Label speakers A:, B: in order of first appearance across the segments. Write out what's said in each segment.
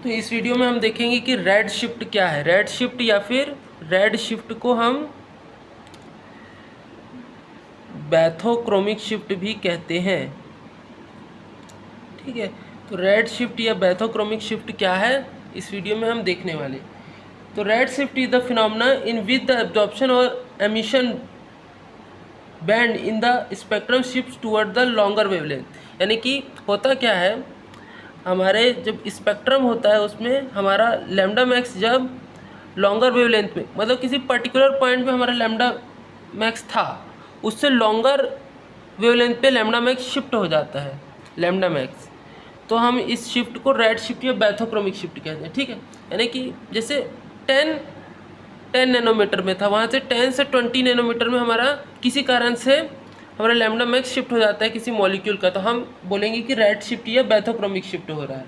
A: तो इस वीडियो में हम देखेंगे कि रेड शिफ्ट क्या है। रेड शिफ्ट या फिर रेड शिफ्ट को हम बैथोक्रोमिक शिफ्ट भी कहते हैं। ठीक है, तो रेड शिफ्ट या बैथोक्रोमिक शिफ्ट क्या है इस वीडियो में हम देखने वाले। तो red shift is the phenomena in which the absorption और emission band in the spectrum shift toward the longer wavelength. यानी कि होता क्या है, हमारे जब स्पेक्ट्रम होता है उसमें हमारा लैम्डा मैक्स जब लॉन्गर वेवलेंथ में, मतलब किसी पर्टिकुलर पॉइंट पे हमारा लैम्डा मैक्स था, उससे लॉन्गर वेवलेंथ पे लैम्डा मैक्स शिफ्ट हो जाता है लैम्डा मैक्स, तो हम इस शिफ्ट को रेड शिफ्ट या बैथोक्रोमिक शिफ्ट कहते हैं। ठीक है, यानी कि जैसे 10 नैनोमीटर में था, वहाँ से 10 से 20 नैनोमीटर में हमारा किसी कारण से हमारा लैम्डा मैक्स शिफ्ट हो जाता है किसी मॉलिक्यूल का, तो हम बोलेंगे कि रेड शिफ्ट या बैथोक्रोमिक शिफ्ट हो रहा है।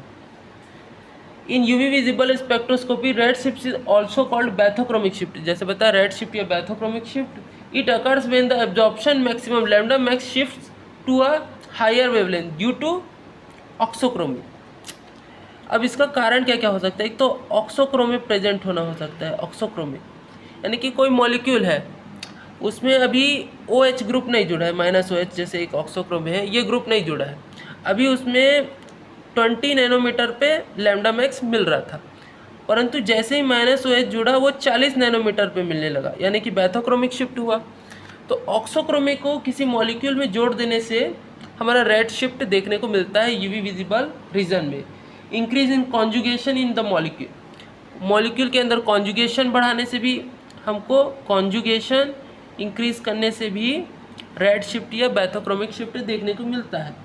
A: In UV visible spectroscopy red shift is also called bathochromic shift. जैसे बताया रेड शिफ्ट या bathochromic shift, it occurs when the absorption maximum lambda max shifts to a higher wavelength due to auxochromy. अब इसका कारण क्या क्या हो सकता है, एक तो ऑक्सोक्रोमी प्रेजेंट होना हो सकता है। ऑक्सोक्रोमी यानी कि कोई मॉलिक्यूल है उसमें अभी OH ग्रुप नहीं जुड़ा है, -OH जैसे एक ऑक्सोक्रोमी है, ये ग्रुप नहीं जुड़ा है, अभी उसमें 20 नैनोमीटर पे लैम्डा मैक्स मिल रहा था, परंतु जैसे ही -OH जुड़ा वो 40 नैनोमीटर पे मिलने लगा, यानी कि बैथोक्रोमिक शिफ्ट हुआ। तो ऑक्सोक्रोमी को किसी मॉलिक्यूल में जोड़ देने से हमारा रेड शिफ्ट देखने को मिलता है यूवी विजिबल रीजन में। Increase in conjugation in the molecule के अंदर कॉन्जुगेशन बढ़ाने से भी हमको, कॉन्जुगेशन इंक्रीज करने से भी रेड शिफ्ट या बैथोक्रोमिक शिफ्ट देखने को मिलता है।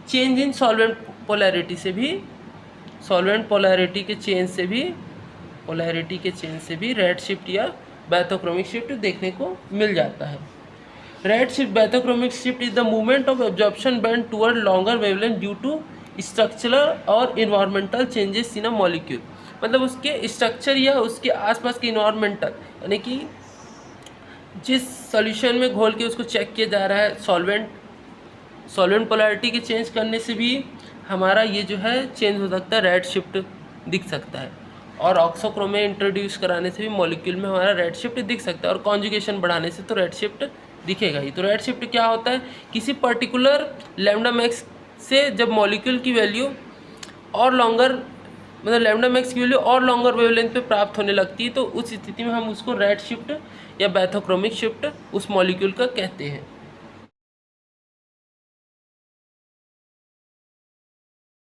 A: चेंज इन सॉल्वेंट पोलैरिटी से भी, सॉल्वेंट पोलैरिटी के चेंज से भी रेड शिफ्ट या बैथोक्रोमिक शिफ्ट देखने को मिल जाता है। Red shift bathochromic shift is the movement of absorption band toward longer wavelength due to structural और environmental changes in a molecule. मतलब उसके स्ट्रक्चर या उसके आसपास के इन्वायरमेंटल, यानी कि जिस सॉल्यूशन में घोल के उसको चेक किया जा रहा है, सॉल्वेंट पोलैरिटी के चेंज करने से भी हमारा ये जो है चेंज हो सकता है, रेड शिफ्ट दिख सकता है। और ऑक्सोक्रोमी इंट्रोड्यूस कराने से भी मॉलिक्यूल में हमारा रेड शिफ्ट दिख सकता है, और कॉन्जुगेशन बढ़ाने से तो रेड शिफ्ट दिखेगा ही। तो रेड शिफ्ट क्या होता है, किसी पर्टिकुलर लैम्डा मैक्स से जब मॉलिक्यूल की वैल्यू और लॉन्गर, मतलब लैम्डा मैक्स की वैल्यू और लॉन्गर वेवलेंथ पे प्राप्त होने लगती है, तो उस स्थिति में हम उसको रेड शिफ्ट या बैथोक्रोमिक शिफ्ट उस मॉलिक्यूल का कहते हैं।